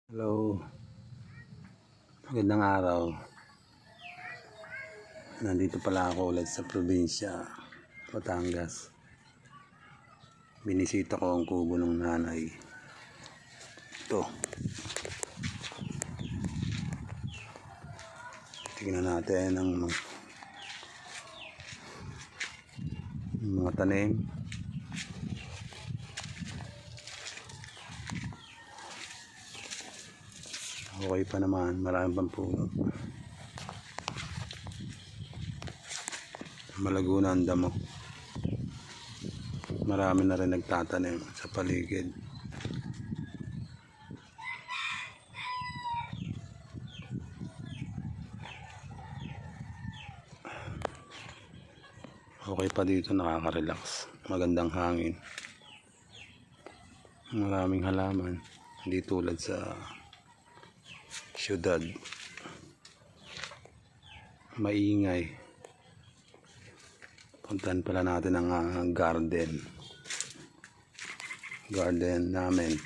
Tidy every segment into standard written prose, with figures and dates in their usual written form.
Hello, magandang araw. Nandito pala ako ulit sa probinsya, Batangas. Binisita ko ang kubo ng nanay. Ito. Tingnan natin ang mga tanim. Okay pa naman, maraming pang puno. Malago na ang damo. Marami na rin nagtatanim sa paligid. Okay pa dito, nakaka-relax. Magandang hangin. Maraming halaman. Hindi tulad sa syudad. Maingay. Puntahan pala natin ang garden namin.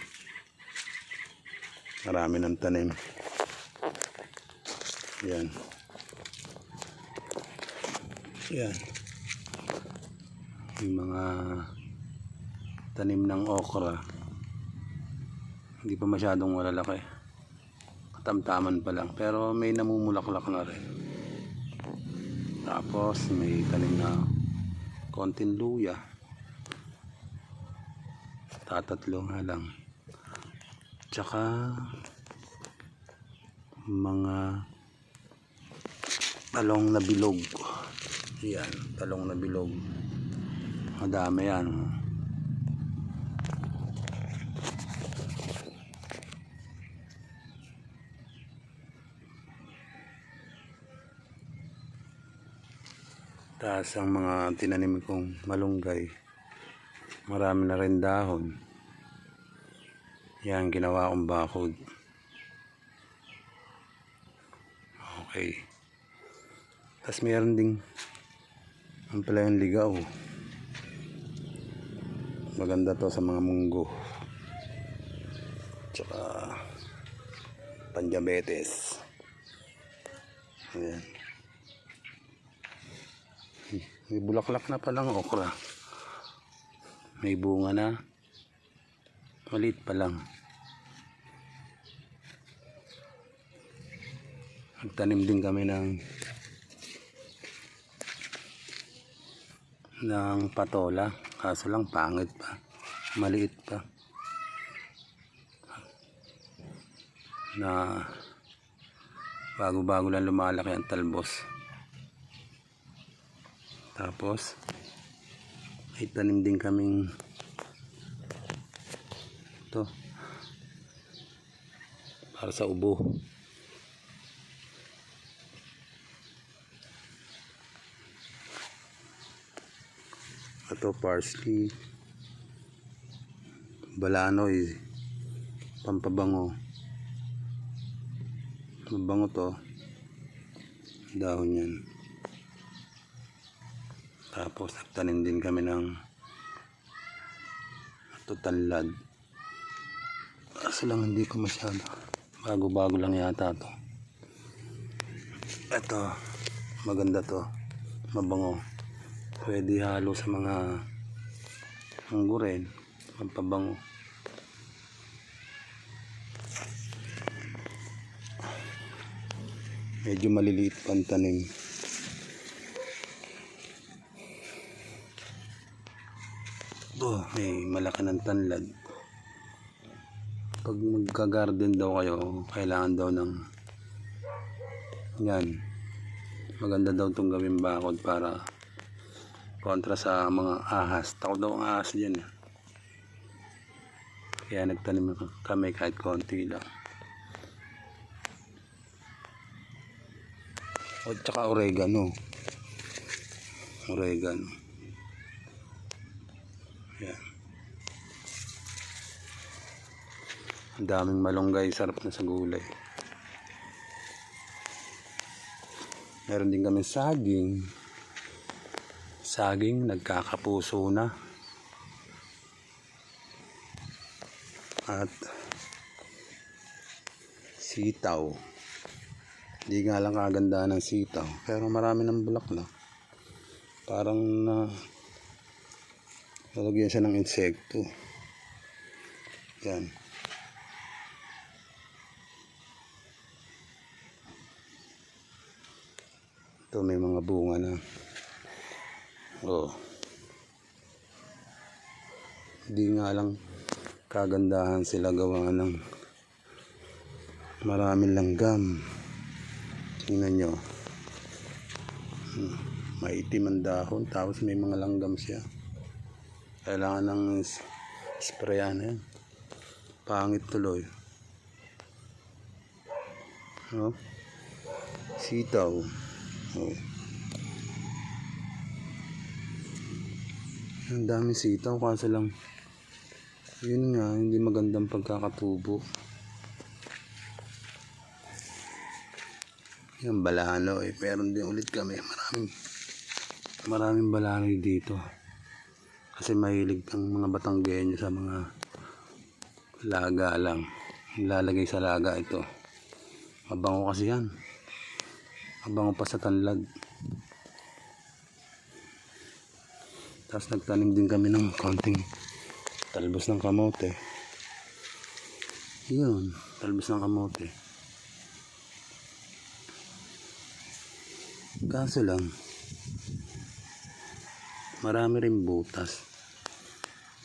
Marami ng tanim. Yan yung mga tanim ng okra. Hindi pa masyadong malalaki, katamtaman pa lang, pero may namumulaklak na rin. Tapos may tanim na konting luya, tatatlo nga lang. Tsaka mga talong na bilog. Yan, talong na bilog. Madami yan. Taas ang mga tinanim kong malunggay. Marami na rin dahon. Yan, ginawa kong bakod. Okay. Tapos mayroon ding ang pala yung ligaw. Maganda to sa mga munggo. Tsaka pandiabetes. Ayan. May bulaklak na palang okra. May bunga na. Maliit pa lang. Nagtanim din kami ng patola. Kaso lang pangit pa. Maliit pa. Na bago-bago lang lumalaki ang talbos. Tapos may tanim din kaming ito para sa ubo. Ito parsley, balanoy, pampabango. Mabango to, dahon yan. Tapos nagtanim din kami ng tanlad. Kaso lang hindi ko masyado. Bago-bago lang yata to. Ito, maganda to. Mabango. Pwede halo sa mga munggo rin. Pampabango. Medyo maliliit pa ang tanim. Ito, may malaki ng tanlad. Pag magka-garden daw kayo, kailangan daw ng yan. Maganda daw itong gawing bakod para kontra sa mga ahas. Takot daw ang ahas dyan. Kaya nagtanim kami kahit konti lang. O tsaka oregano. Yan. Ang daming malunggay, sarap na sa gulay. Meron din kami saging. Nagkakapuso na. At Sitaw. Hindi nga lang kaganda ng sitaw. Pero marami ng bulaklak. Parang na lalagyan siya ng insekto. Yan. Ito may mga bunga na. Oh. Hindi nga lang kagandahan sila gawa ng maraming langgam. Tingnan nyo. Maitim ang dahon tapos may mga langgam siya. Kailangan ng sprayan yan. Pangit tuloy. Oh. Sitaw. Oh. Ang daming sitaw kaso lang yun nga, hindi magandang pagkakatubo. Yan, balano eh. Meron din ulit kami. Maraming balanoy dito. Kasi mahilig ang mga Batanggenyo sa mga laga lang. Ilalagay sa laga ito. Mabango kasi yan. Mabango pa sa tanlad. Tapos nagtanim din kami ng konting talbos ng kamote. Yun, talbos ng kamote. Kaso lang, marami rin butas.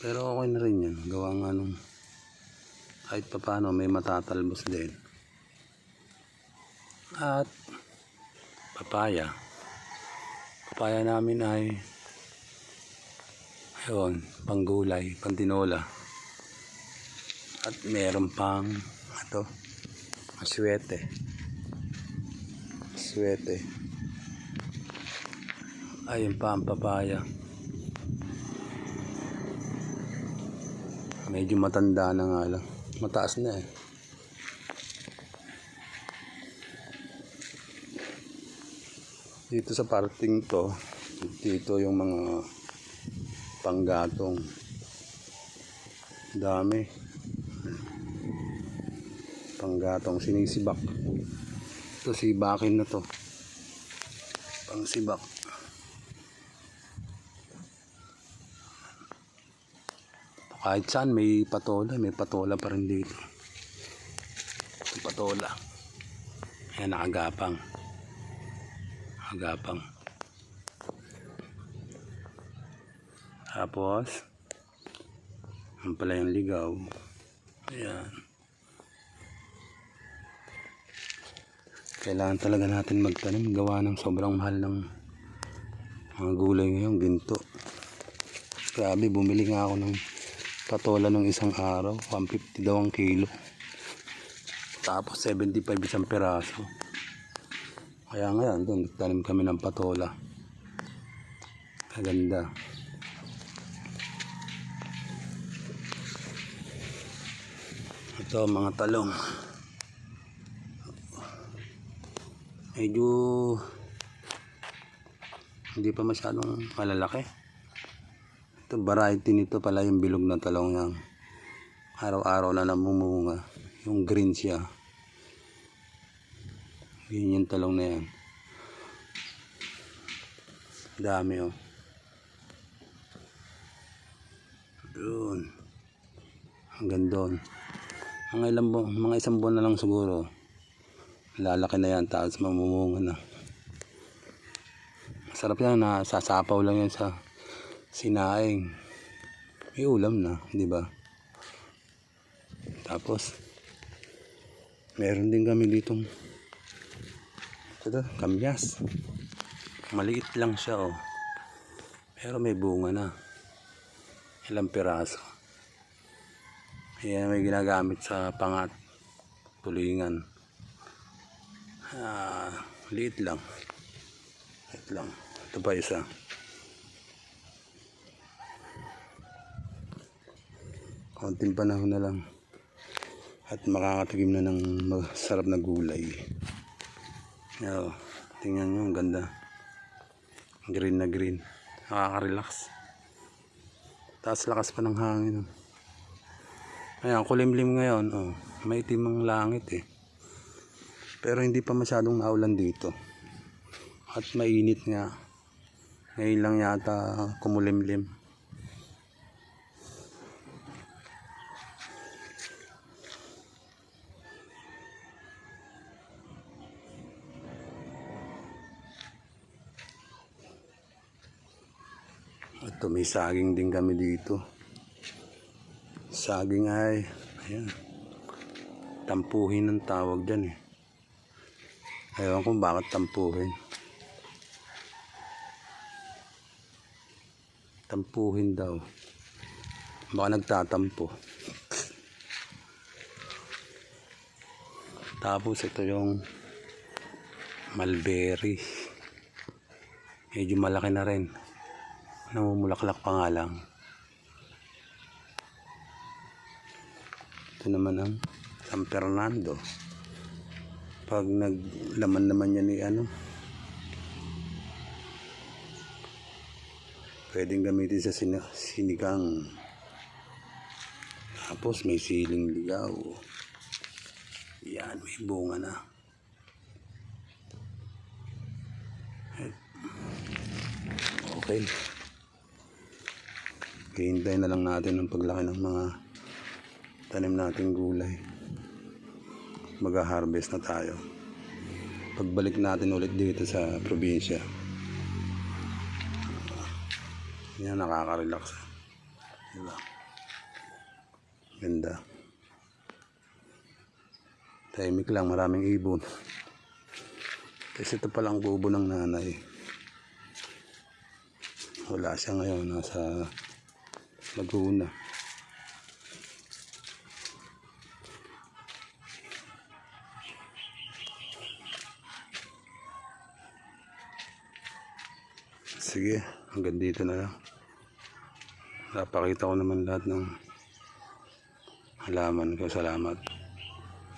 Pero okay na rin yan. Gawa nga nung kahit pa paano may matatalbos din. At papaya. Papaya namin ay ayun, panggulay, pantinola. At meron pang ito, aswete. Aswete. Ayun pa ang papaya. Medyo matanda na nga lang. Mataas na eh. Dito sa parting to, dito yung mga panggatong. Dami. Panggatong sinisibak. Ito sibakin na to. Pangsibak. Kahit saan may patola pa rin dito. Ito patola. Ayan, nakagapang. Agapang. Tapos ang pala yung ligaw. Ayan. Kailangan talaga natin magtanim gawa ng sobrang mahal ng mga gulay ngayon, ginto. Grabe, bumili nga ako ng patola ng isang araw, 150 daw ang kilo. Tapos 75 isang peraso. Kaya ngayon, doon nagtanim kami ng patola. Kaganda. Ito mga talong. Medyo hindi pa masyadong malalaki. Ito variety nito pala yung bilog na talong yang araw-araw na namumunga. Yung green siya. Yun yung talong na yan. Dami oh. Yun. Hanggang doon. Mga isang buwan na lang siguro. Lalaki na yan. Tapos mamumunga na. Masarap yan. Sasapaw lang yan sa sinaing. May ulam na. Diba? Tapos meron din kami ditong ito, kamyas. Maliit lang siya oh. Pero may bunga na. Ilang piraso. Ayan, may ginagamit sa pangat. Tulingan. Liit lang. Liit lang. Ito pa isa. Konting panahon na lang. At makakatikim na ng masarap na gulay. Yo, tingnan nyo, ang ganda. Green na green. Nakaka-relax. Taas lakas pa ng hangin. Ayan, kulimlim ngayon. Oh, may itim ang langit eh. Pero hindi pa masyadong naulan dito. At mainit nga. Ngayon lang yata kumulimlim. Ito, may saging din kami dito. Saging ay, ayan, tampuhin ang tawag dyan eh. Ewan kung bakit tampuhin. Tampuhin daw. Baka nagtatampo. Tapos ito yung mulberry. Medyo malaki na rin. Namumulaklak pa nga lang. Ito naman ang San Fernando. Pag naglaman naman yan ni pwedeng gamitin sa sinigang. Tapos may siling ligaw. Yan, may bunga na. Okay. Hintay na lang natin ang paglaki ng mga tanim nating gulay. Mag-harvest na tayo. Pagbalik natin ulit dito sa probinsya. Yan, nakaka-relax. Diba? Ganda. Tahimik lang, maraming ibon. Kasi ito palang kubo ng nanay. Wala siya ngayon, nasa Laguna. Sige, hanggang dito na lang. Napakita ko naman lahat ng halaman ko. Salamat.